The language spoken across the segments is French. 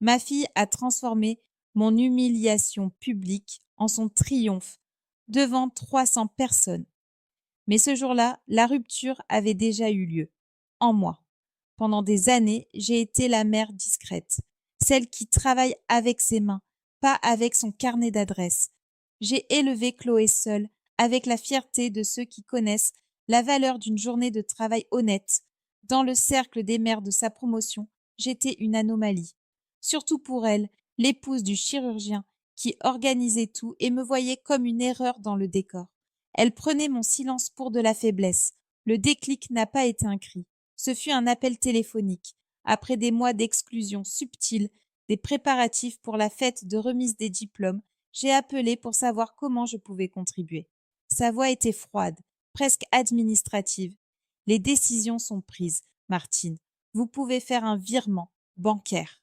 Ma fille a transformé mon humiliation publique en son triomphe devant 300 personnes. Mais ce jour-là, la rupture avait déjà eu lieu, en moi. Pendant des années, j'ai été la mère discrète, celle qui travaille avec ses mains, pas avec son carnet d'adresses. J'ai élevé Chloé seule, avec la fierté de ceux qui connaissent la valeur d'une journée de travail honnête. Dans le cercle des mères de sa promotion, j'étais une anomalie. Surtout pour elle, l'épouse du chirurgien, qui organisait tout et me voyait comme une erreur dans le décor. Elle prenait mon silence pour de la faiblesse. Le déclic n'a pas été un cri. Ce fut un appel téléphonique. Après des mois d'exclusion subtile, des préparatifs pour la fête de remise des diplômes, j'ai appelé pour savoir comment je pouvais contribuer. Sa voix était froide, presque administrative. Les décisions sont prises, Martine. Vous pouvez faire un virement bancaire.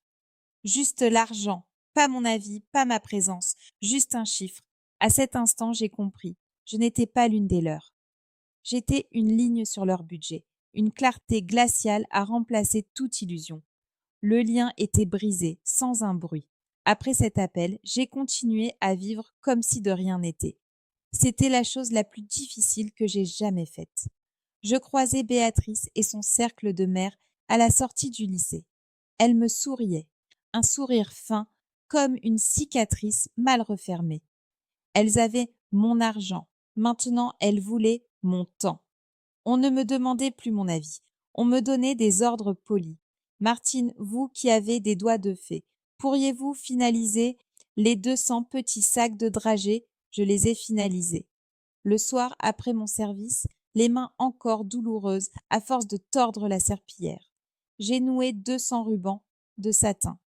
Juste l'argent, pas mon avis, pas ma présence, juste un chiffre. À cet instant, j'ai compris. Je n'étais pas l'une des leurs. J'étais une ligne sur leur budget. Une clarté glaciale a remplacé toute illusion. Le lien était brisé, sans un bruit. Après cet appel, j'ai continué à vivre comme si de rien n'était. C'était la chose la plus difficile que j'ai jamais faite. Je croisai Béatrice et son cercle de mères à la sortie du lycée. Elle me souriait, un sourire fin, comme une cicatrice mal refermée. Elles avaient mon argent. Maintenant, elles voulaient mon temps. On ne me demandait plus mon avis. On me donnait des ordres polis. Martine, vous qui avez des doigts de fée, pourriez-vous finaliser les 200 petits sacs de dragées? Je les ai finalisés. Le soir, après mon service, les mains encore douloureuses à force de tordre la serpillière. J'ai noué 200 rubans de satin.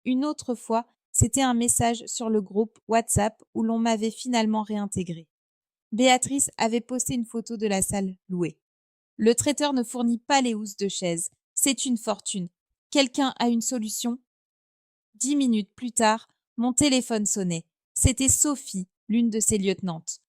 Une autre fois, c'était un message sur le groupe WhatsApp où l'on m'avait finalement réintégré. Béatrice avait posté une photo de la salle louée. Le traiteur ne fournit pas les housses de chaise. C'est une fortune. Quelqu'un a une solution? 10 minutes plus tard, mon téléphone sonnait. C'était Sophie, l'une de ses lieutenantes.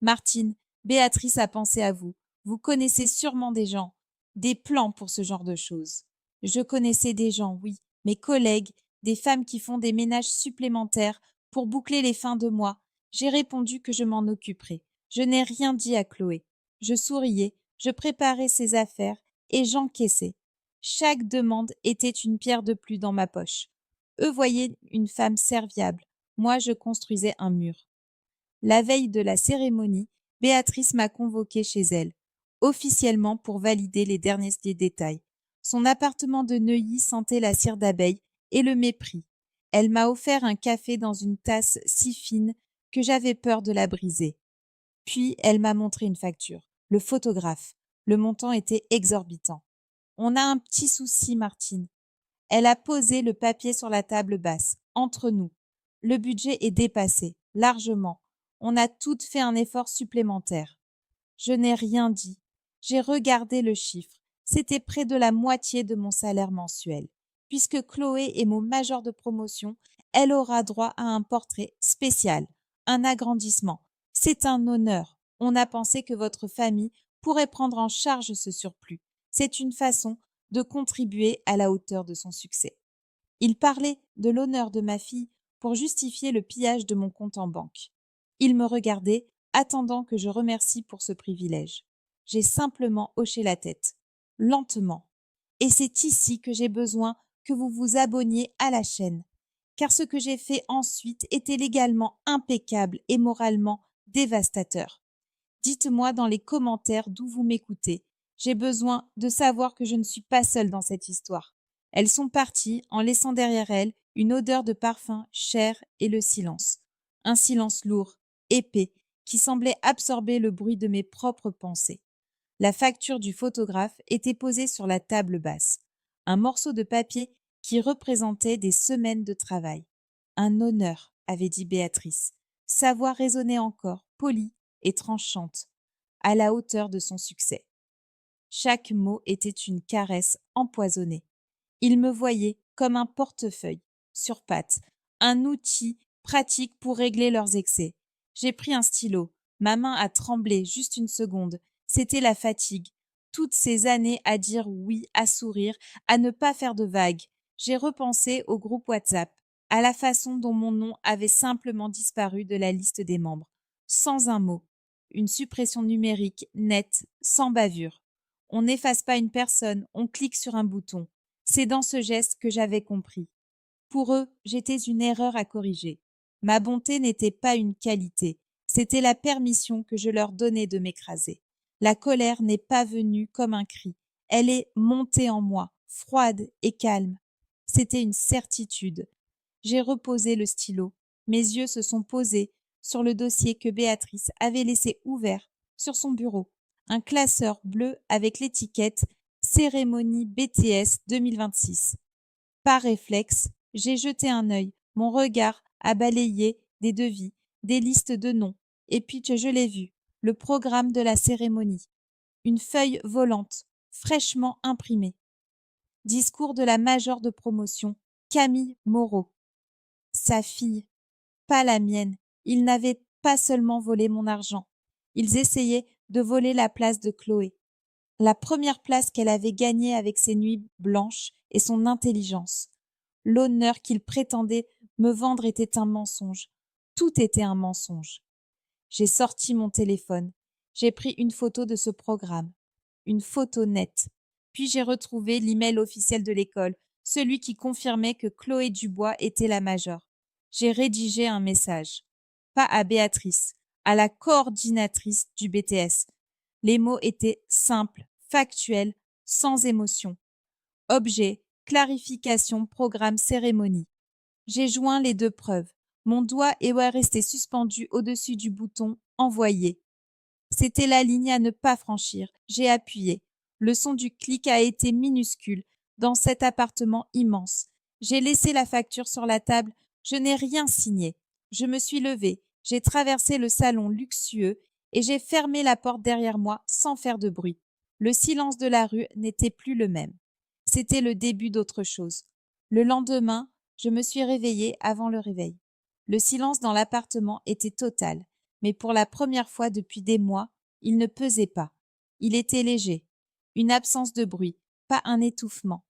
Martine, Béatrice a pensé à vous. Vous connaissez sûrement des gens, des plans pour ce genre de choses. Je connaissais des gens, oui, mes collègues, des femmes qui font des ménages supplémentaires pour boucler les fins de mois. J'ai répondu que je m'en occuperais. Je n'ai rien dit à Chloé. Je souriais, je préparais ses affaires et j'encaissais. Chaque demande était une pierre de plus dans ma poche. Eux voyaient une femme serviable. Moi, je construisais un mur. La veille de la cérémonie, Béatrice m'a convoquée chez elle, officiellement pour valider les derniers détails. Son appartement de Neuilly sentait la cire d'abeille et le mépris. Elle m'a offert un café dans une tasse si fine que j'avais peur de la briser. Puis elle m'a montré une facture. Le photographe. Le montant était exorbitant. On a un petit souci, Martine. Elle a posé le papier sur la table basse, entre nous. Le budget est dépassé, largement. On a toutes fait un effort supplémentaire. Je n'ai rien dit. J'ai regardé le chiffre. C'était près de la moitié de mon salaire mensuel. Puisque Chloé est mon major de promotion, elle aura droit à un portrait spécial, un agrandissement. C'est un honneur. On a pensé que votre famille pourrait prendre en charge ce surplus. C'est une façon de contribuer à la hauteur de son succès. Il parlait de l'honneur de ma fille pour justifier le pillage de mon compte en banque. Il me regardait, attendant que je remercie pour ce privilège. J'ai simplement hoché la tête, lentement. Et c'est ici que j'ai besoin que vous vous abonniez à la chaîne, car ce que j'ai fait ensuite était légalement impeccable et moralement dévastateur. Dites-moi dans les commentaires d'où vous m'écoutez. J'ai besoin de savoir que je ne suis pas seule dans cette histoire. Elles sont parties en laissant derrière elles une odeur de parfum cher et le silence. Un silence lourd, épais, qui semblait absorber le bruit de mes propres pensées. La facture du photographe était posée sur la table basse. Un morceau de papier qui représentait des semaines de travail. Un honneur, avait dit Béatrice. Sa voix résonnait encore, polie et tranchante, à la hauteur de son succès. Chaque mot était une caresse empoisonnée. Ils me voyaient comme un portefeuille, sur pattes, un outil pratique pour régler leurs excès. J'ai pris un stylo. Ma main a tremblé juste une seconde. C'était la fatigue. Toutes ces années à dire oui, à sourire, à ne pas faire de vagues. J'ai repensé au groupe WhatsApp, à la façon dont mon nom avait simplement disparu de la liste des membres, sans un mot, une suppression numérique nette, sans bavure. On n'efface pas une personne, on clique sur un bouton. C'est dans ce geste que j'avais compris. Pour eux, j'étais une erreur à corriger. Ma bonté n'était pas une qualité, c'était la permission que je leur donnais de m'écraser. La colère n'est pas venue comme un cri, elle est montée en moi, froide et calme. C'était une certitude. J'ai reposé le stylo. Mes yeux se sont posés sur le dossier que Béatrice avait laissé ouvert sur son bureau. Un classeur bleu avec l'étiquette Cérémonie BTS 2026. Par réflexe, j'ai jeté un œil. Mon regard a balayé des devis, des listes de noms. Et puis que je l'ai vu, le programme de la cérémonie. Une feuille volante, fraîchement imprimée. Discours de la majeure de promotion, Camille Moreau. Sa fille, pas la mienne. Ils n'avaient pas seulement volé mon argent. Ils essayaient de voler la place de Chloé. La première place qu'elle avait gagnée avec ses nuits blanches et son intelligence. L'honneur qu'ils prétendaient me vendre était un mensonge. Tout était un mensonge. J'ai sorti mon téléphone. J'ai pris une photo de ce programme. Une photo nette. Puis j'ai retrouvé l'email officiel de l'école, celui qui confirmait que Chloé Dubois était la majeure. J'ai rédigé un message. Pas à Béatrice, à la coordinatrice du BTS. Les mots étaient simples, factuels, sans émotion. Objet, clarification, programme, cérémonie. J'ai joint les deux preuves. Mon doigt est resté suspendu au-dessus du bouton Envoyer. C'était la ligne à ne pas franchir. J'ai appuyé. Le son du clic a été minuscule dans cet appartement immense. J'ai laissé la facture sur la table. Je n'ai rien signé. Je me suis levée. J'ai traversé le salon luxueux et j'ai fermé la porte derrière moi sans faire de bruit. Le silence de la rue n'était plus le même. C'était le début d'autre chose. Le lendemain, je me suis réveillée avant le réveil. Le silence dans l'appartement était total, mais pour la première fois depuis des mois, il ne pesait pas. Il était léger. Une absence de bruit, pas un étouffement.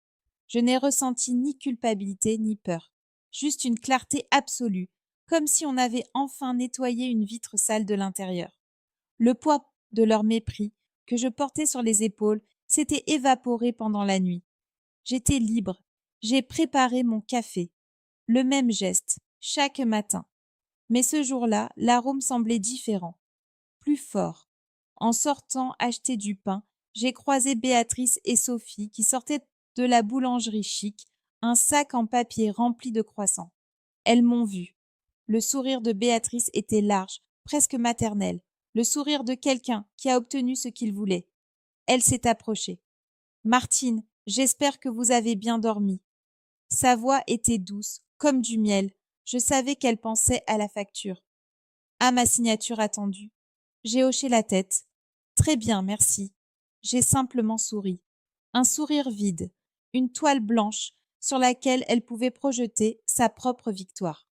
Je n'ai ressenti ni culpabilité ni peur. Juste une clarté absolue, comme si on avait enfin nettoyé une vitre sale de l'intérieur. Le poids de leur mépris, que je portais sur les épaules, s'était évaporé pendant la nuit. J'étais libre. J'ai préparé mon café. Le même geste, chaque matin. Mais ce jour-là, l'arôme semblait différent, plus fort. En sortant acheter du pain, j'ai croisé Béatrice et Sophie qui sortaient de la boulangerie chic, un sac en papier rempli de croissants. Elles m'ont vue. Le sourire de Béatrice était large, presque maternel, le sourire de quelqu'un qui a obtenu ce qu'il voulait. Elle s'est approchée. Martine, j'espère que vous avez bien dormi. Sa voix était douce, comme du miel. Je savais qu'elle pensait à la facture. À ma signature attendue. J'ai hoché la tête. Très bien, merci. J'ai simplement souri. Un sourire vide, une toile blanche sur laquelle elle pouvait projeter sa propre victoire.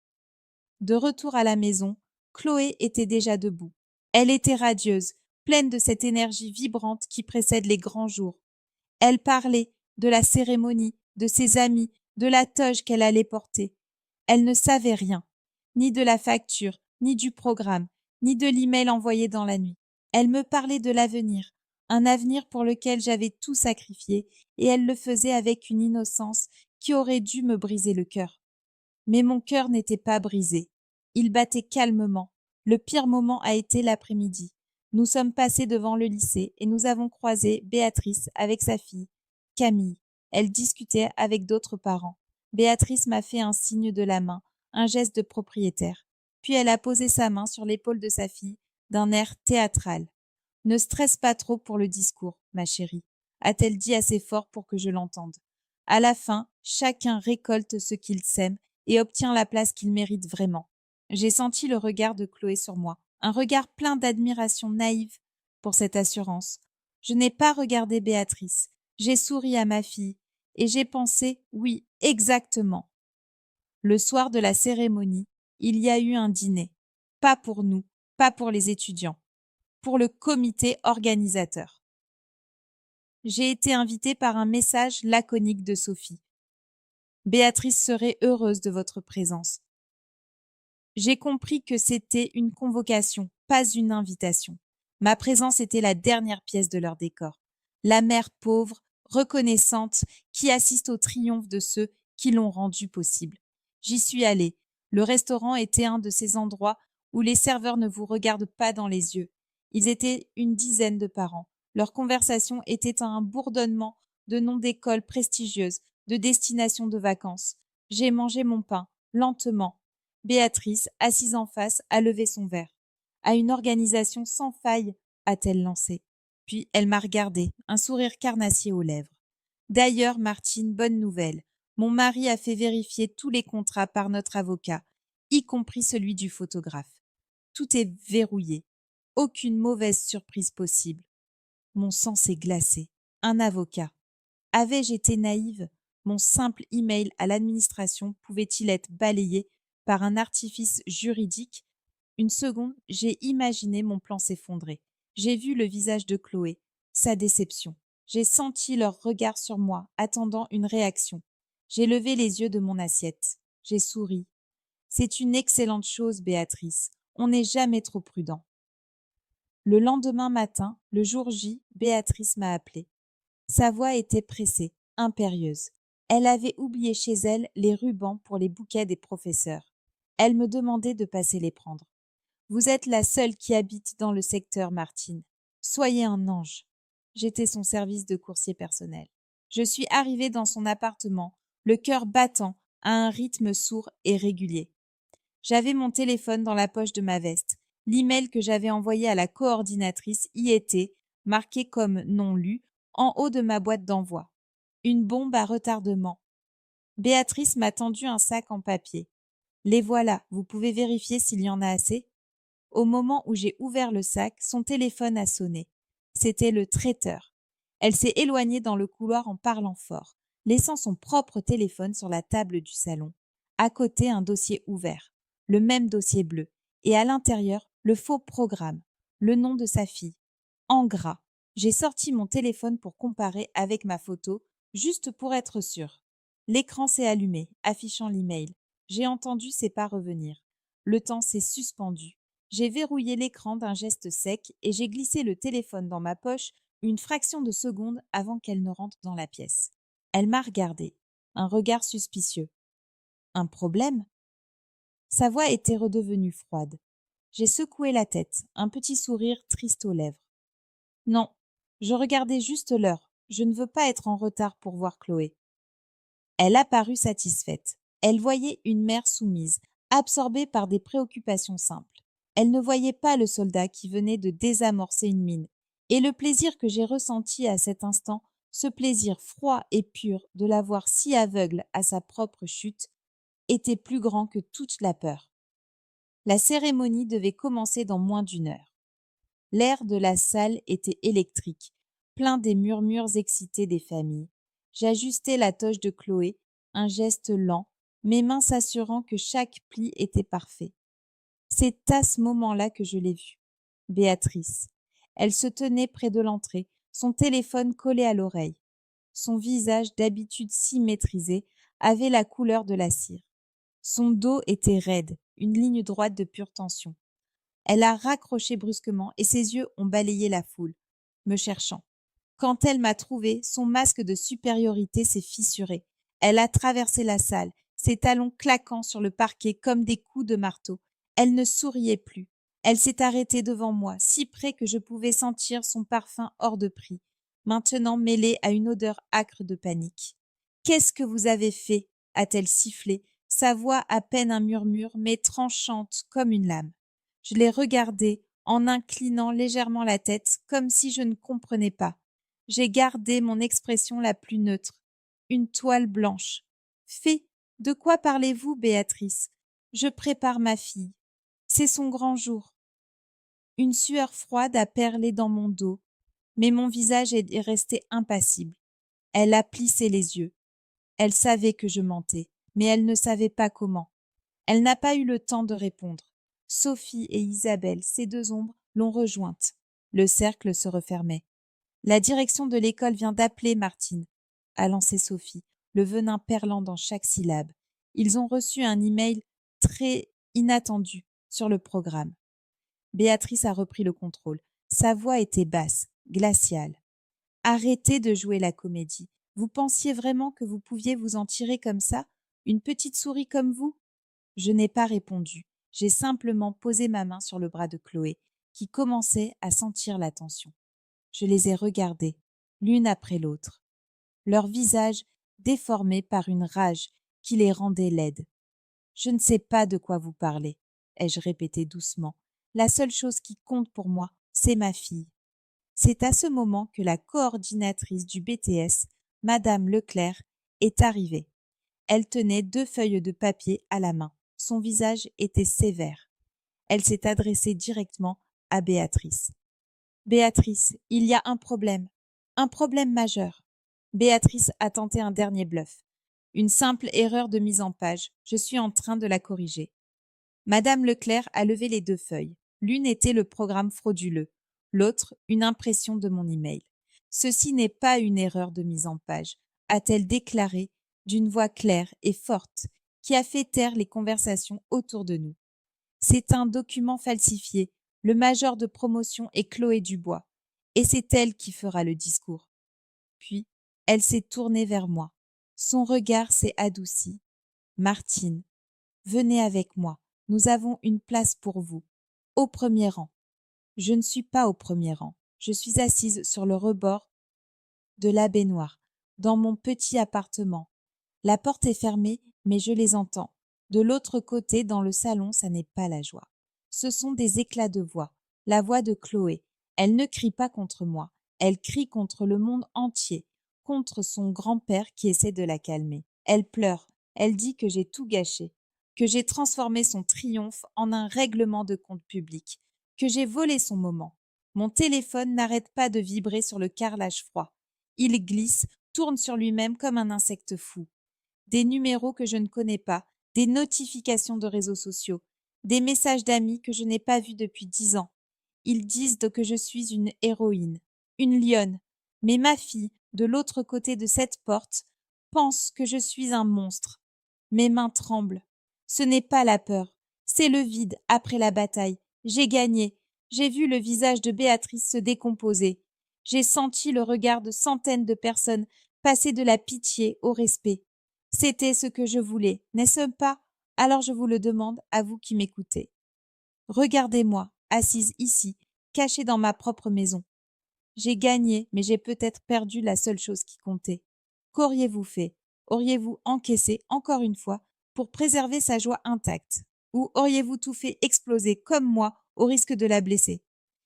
De retour à la maison, Chloé était déjà debout. Elle était radieuse, pleine de cette énergie vibrante qui précède les grands jours. Elle parlait de la cérémonie, de ses amis, de la toge qu'elle allait porter. Elle ne savait rien, ni de la facture, ni du programme, ni de l'email envoyé dans la nuit. Elle me parlait de l'avenir, un avenir pour lequel j'avais tout sacrifié, et elle le faisait avec une innocence qui aurait dû me briser le cœur. Mais mon cœur n'était pas brisé. Il battait calmement. Le pire moment a été l'après-midi. Nous sommes passés devant le lycée et nous avons croisé Béatrice avec sa fille, Camille. Elle discutait avec d'autres parents. Béatrice m'a fait un signe de la main, un geste de propriétaire. Puis elle a posé sa main sur l'épaule de sa fille, d'un air théâtral. Ne stresse pas trop pour le discours, ma chérie, a-t-elle dit assez fort pour que je l'entende. À la fin, chacun récolte ce qu'il sème et obtient la place qu'il mérite vraiment. J'ai senti le regard de Chloé sur moi, un regard plein d'admiration naïve pour cette assurance. Je n'ai pas regardé Béatrice, j'ai souri à ma fille, et j'ai pensé, oui, exactement. Le soir de la cérémonie, il y a eu un dîner. Pas pour nous, pas pour les étudiants, pour le comité organisateur. J'ai été invitée par un message laconique de Sophie. Béatrice serait heureuse de votre présence. J'ai compris que c'était une convocation, pas une invitation. Ma présence était la dernière pièce de leur décor. La mère pauvre, reconnaissante, qui assiste au triomphe de ceux qui l'ont rendu possible. J'y suis allée. Le restaurant était un de ces endroits où les serveurs ne vous regardent pas dans les yeux. Ils étaient une dizaine de parents. Leur conversation était un bourdonnement de noms d'écoles prestigieuses, de destinations de vacances. J'ai mangé mon pain, lentement. Béatrice, assise en face, a levé son verre. À une organisation sans faille, a-t-elle lancé. Puis elle m'a regardé, un sourire carnassier aux lèvres. D'ailleurs, Martine, bonne nouvelle. Mon mari a fait vérifier tous les contrats par notre avocat, y compris celui du photographe. Tout est verrouillé. Aucune mauvaise surprise possible. Mon sang s'est glacé. Un avocat. Avais-je été naïve? Mon simple email à l'administration pouvait-il être balayé par un artifice juridique? Une seconde, j'ai imaginé mon plan s'effondrer. J'ai vu le visage de Chloé, sa déception. J'ai senti leur regard sur moi, attendant une réaction. J'ai levé les yeux de mon assiette. J'ai souri. C'est une excellente chose, Béatrice. On n'est jamais trop prudent. Le lendemain matin, le jour J, Béatrice m'a appelée. Sa voix était pressée, impérieuse. Elle avait oublié chez elle les rubans pour les bouquets des professeurs. Elle me demandait de passer les prendre. Vous êtes la seule qui habite dans le secteur, Martine. Soyez un ange. J'étais son service de coursier personnel. Je suis arrivée dans son appartement, le cœur battant à un rythme sourd et régulier. J'avais mon téléphone dans la poche de ma veste. L'email que j'avais envoyé à la coordinatrice y était, marqué comme non lu, en haut de ma boîte d'envoi. Une bombe à retardement. Béatrice m'a tendu un sac en papier. Les voilà, vous pouvez vérifier s'il y en a assez? Au moment où j'ai ouvert le sac, son téléphone a sonné. C'était le traiteur. Elle s'est éloignée dans le couloir en parlant fort, laissant son propre téléphone sur la table du salon. À côté, un dossier ouvert, le même dossier bleu, et à l'intérieur, le faux programme, le nom de sa fille. En gras. J'ai sorti mon téléphone pour comparer avec ma photo, juste pour être sûre. L'écran s'est allumé, affichant l'email. J'ai entendu ses pas revenir. Le temps s'est suspendu. J'ai verrouillé l'écran d'un geste sec et j'ai glissé le téléphone dans ma poche une fraction de seconde avant qu'elle ne rentre dans la pièce. Elle m'a regardé, un regard suspicieux. Un problème? Sa voix était redevenue froide. J'ai secoué la tête, un petit sourire triste aux lèvres. Non, je regardais juste l'heure. Je ne veux pas être en retard pour voir Chloé. Elle apparut satisfaite. Elle voyait une mère soumise, absorbée par des préoccupations simples. Elle ne voyait pas le soldat qui venait de désamorcer une mine. Et le plaisir que j'ai ressenti à cet instant, ce plaisir froid et pur de la voir si aveugle à sa propre chute, était plus grand que toute la peur. La cérémonie devait commencer dans moins d'une heure. L'air de la salle était électrique, plein des murmures excités des familles. J'ajustai la toge de Chloé, un geste lent, mes mains s'assurant que chaque pli était parfait. C'est à ce moment-là que je l'ai vue. Béatrice. Elle se tenait près de l'entrée, son téléphone collé à l'oreille. Son visage, d'habitude si maîtrisé, avait la couleur de la cire. Son dos était raide, une ligne droite de pure tension. Elle a raccroché brusquement et ses yeux ont balayé la foule, me cherchant. Quand elle m'a trouvé, son masque de supériorité s'est fissuré. Elle a traversé la salle, ses talons claquant sur le parquet comme des coups de marteau. Elle ne souriait plus. Elle s'est arrêtée devant moi, si près que je pouvais sentir son parfum hors de prix, maintenant mêlé à une odeur âcre de panique. « Qu'est-ce que vous avez fait ?» a-t-elle sifflé, sa voix à peine un murmure, mais tranchante comme une lame. Je l'ai regardée en inclinant légèrement la tête, comme si je ne comprenais pas. J'ai gardé mon expression la plus neutre, une toile blanche. « Fée, de quoi parlez-vous, Béatrice? Je prépare ma fille. C'est son grand jour. » Une sueur froide a perlé dans mon dos, mais mon visage est resté impassible. Elle a plissé les yeux. Elle savait que je mentais, mais elle ne savait pas comment. Elle n'a pas eu le temps de répondre. Sophie et Isabelle, ces deux ombres, l'ont rejointe. Le cercle se refermait. « La direction de l'école vient d'appeler Martine », a lancé Sophie. le venin perlant dans chaque syllabe. Ils ont reçu un email très inattendu sur le programme. Béatrice a repris le contrôle. Sa voix était basse, glaciale. Arrêtez de jouer la comédie. Vous pensiez vraiment que vous pouviez vous en tirer comme ça, une petite souris comme vous? Je n'ai pas répondu. J'ai simplement posé ma main sur le bras de Chloé, qui commençait à sentir la tension. Je les ai regardées, l'une après l'autre, leurs visages déformés par une rage qui les rendait laides. Je ne sais pas de quoi vous parlez, ai-je répété doucement. La seule chose qui compte pour moi, c'est ma fille. C'est à ce moment que la coordinatrice du BTS, Madame Leclerc, est arrivée. Elle tenait 2 feuilles de papier à la main. Son visage était sévère. Elle s'est adressée directement à Béatrice. Béatrice, il y a un problème majeur. Béatrice a tenté un dernier bluff. Une simple erreur de mise en page. Je suis en train de la corriger. Madame Leclerc a levé les 2 feuilles. L'une était le programme frauduleux, l'autre une impression de mon email. Ceci n'est pas une erreur de mise en page, a-t-elle déclaré d'une voix claire et forte qui a fait taire les conversations autour de nous. C'est un document falsifié. Le major de promotion est Chloé Dubois, et c'est elle qui fera le discours. Puis, elle s'est tournée vers moi. Son regard s'est adouci. Martine, venez avec moi. Nous avons une place pour vous, au premier rang. Je ne suis pas au premier rang. Je suis assise sur le rebord de la baignoire, dans mon petit appartement. La porte est fermée, mais je les entends. De l'autre côté, dans le salon, ça n'est pas la joie. Ce sont des éclats de voix. La voix de Chloé. Elle ne crie pas contre moi. Elle crie contre le monde entier, contre son grand-père qui essaie de la calmer. Elle pleure. Elle dit que j'ai tout gâché, que j'ai transformé son triomphe en un règlement de compte public, que j'ai volé son moment. Mon téléphone n'arrête pas de vibrer sur le carrelage froid. Il glisse, tourne sur lui-même comme un insecte fou. Des numéros que je ne connais pas, des notifications de réseaux sociaux, des messages d'amis que je n'ai pas vus depuis 10 ans. Ils disent que je suis une héroïne, une lionne, mais ma fille, de l'autre côté de cette porte, pense que je suis un monstre. Mes mains tremblent. Ce n'est pas la peur, c'est le vide après la bataille. J'ai gagné. J'ai vu le visage de Béatrice se décomposer. J'ai senti le regard de centaines de personnes passer de la pitié au respect. C'était ce que je voulais, n'est-ce pas? Alors je vous le demande, à vous qui m'écoutez. Regardez-moi, assise ici, cachée dans ma propre maison. J'ai gagné, mais j'ai peut-être perdu la seule chose qui comptait. Qu'auriez-vous fait? Auriez-vous encaissé, encore une fois, pour préserver sa joie intacte? Ou auriez-vous tout fait exploser comme moi, au risque de la blesser?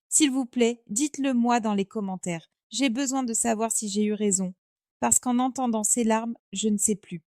S'il vous plaît, dites-le moi dans les commentaires. J'ai besoin de savoir si j'ai eu raison, parce qu'en entendant ces larmes, je ne sais plus.